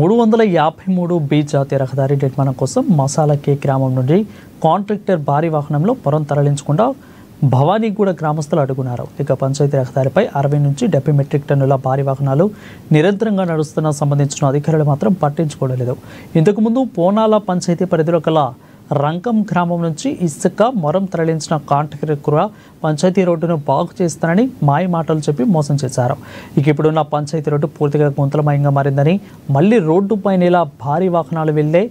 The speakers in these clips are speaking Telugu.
353 జాతీయ రహదారి నిర్మాణం కోసం మసాలకే గ్రామం నుండి కాంట్రాక్టర్ భారీ వాహనంలో పొరం తరలించకుండా భవానీగూడ గ్రామస్తులు అడుగున్నారు. ఇక పంచాయతీ రహదారిపై 60 నుంచి 70 మెట్రిక్ టన్నుల భారీ వాహనాలు నిరంతరంగా నడుస్తున్న సంబంధించిన అధికారులు మాత్రం పట్టించుకోవడం లేదు. ఇంతకుముందు పోనాల పంచాయతీ పరిధిలో గల రంకం గ్రామం నుంచి ఇసుక మొరం తరలించిన కాంట్రాక్టర్ కూడా పంచాయతీ రోడ్డును బాగు చేస్తానని మాయ మాటలు చెప్పి మోసం చేశారు. ఇక ఇప్పుడున్న పంచాయతీ రోడ్డు పూర్తిగా గుంతలమయంగా మారిందని, మళ్ళీ రోడ్డు పైన ఇలా భారీ వాహనాలు వెళ్లే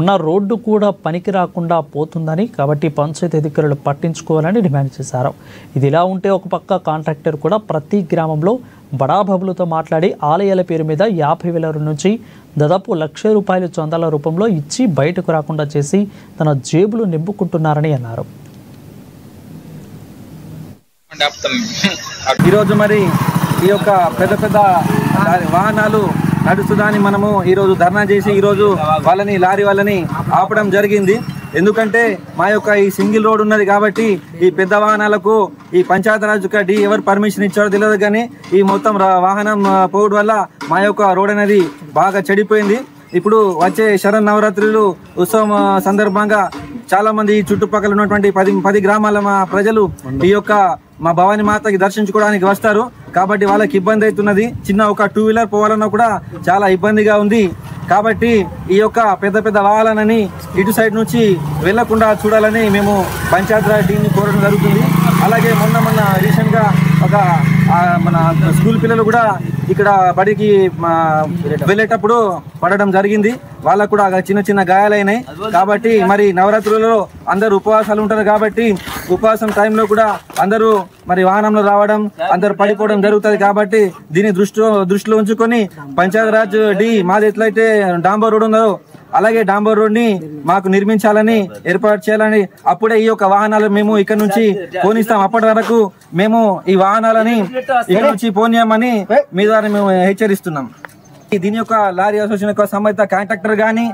ఉన్న రోడ్డు కూడా పనికి రాకుండా పోతుందని, కాబట్టి పంచాయతీ అధికారులు పట్టించుకోవాలని డిమాండ్ చేశారు. ఇది ఇలా ఉంటే ఒక పక్క కాంట్రాక్టర్ కూడా ప్రతి గ్రామంలో బడాబాబులతో మాట్లాడి ఆలయాల పేరు మీద 50,000 నుంచి దాదాపు ₹1,00,000 చందాల రూపంలో ఇచ్చి బయటకు రాకుండా చేసి తన జేబులు నింపుకుంటున్నారని అన్నారు. ఈరోజు మరి ఈ యొక్క పెద్ద పెద్ద వాహనాలు నడుస్తుందని మనము ఈరోజు ధర్నా చేసి ఈరోజు లారీ వాళ్ళని ఆపడం జరిగింది. ఎందుకంటే మా యొక్క ఈ సింగిల్ రోడ్ ఉన్నది కాబట్టి ఈ పెద్ద వాహనాలకు ఈ పంచాయతీరాజ్ డి ఎవరు పర్మిషన్ ఇచ్చారో తెలియదు, కానీ ఈ మొత్తం వాహనం పోవడం వల్ల మా యొక్క రోడ్ అనేది బాగా చెడిపోయింది. ఇప్పుడు వచ్చే శరన్నవరాత్రులు ఉత్సవం సందర్భంగా చాలా మంది ఈ చుట్టుపక్కల ఉన్నటువంటి 10 గ్రామాల మా ప్రజలు ఈ యొక్క మా భవానీ మాతకి దర్శించుకోవడానికి వస్తారు. కాబట్టి వాళ్ళకి ఇబ్బంది అవుతున్నది. చిన్న ఒక 2 వీలర్ పోవాలన్నా కూడా చాలా ఇబ్బందిగా ఉంది. కాబట్టి ఈ యొక్క పెద్ద పెద్ద వాహనాలని ఇటు సైడ్ నుంచి వెళ్లకుండా చూడాలని మేము పంచాయతీరాజ్ టీంని కోరడం జరుగుతుంది. అలాగే మొన్న రీసెంట్గా ఒక మన స్కూల్ పిల్లలు కూడా ఇక్కడ బడికి వెళ్ళేటప్పుడు పడడం జరిగింది. వాళ్ళకు కూడా చిన్న చిన్న గాయాలైనాయి. కాబట్టి మరి నవరాత్రులలో అందరూ ఉపవాసాలు ఉంటారు కాబట్టి ఉపవాసం టైంలో కూడా అందరూ మరి వాహనంలో రావడం, అందరూ పడిపోవడం జరుగుతుంది. కాబట్టి దీన్ని దృష్టిలో ఉంచుకొని పంచాయతీరాజ్ డి మాది ఎట్లయితే డాంబర్ రోడ్ ఉందో అలాగే డాంబర్ రోడ్ ని మాకు నిర్మించాలని ఏర్పాటు చేయాలని, అప్పుడే ఈ యొక్క వాహనాలు మేము ఇక్కడ నుంచి పోనిస్తాం. అప్పటి వరకు మేము ఈ వాహనాలని ఇక్కడ నుంచి పోనీయమని మీ ద్వారా మేము హెచ్చరిస్తున్నాం. దీని యొక్క లారీ అసోసియేషన్ యొక్క సంబంధిత కాంట్రాక్టర్ కానీ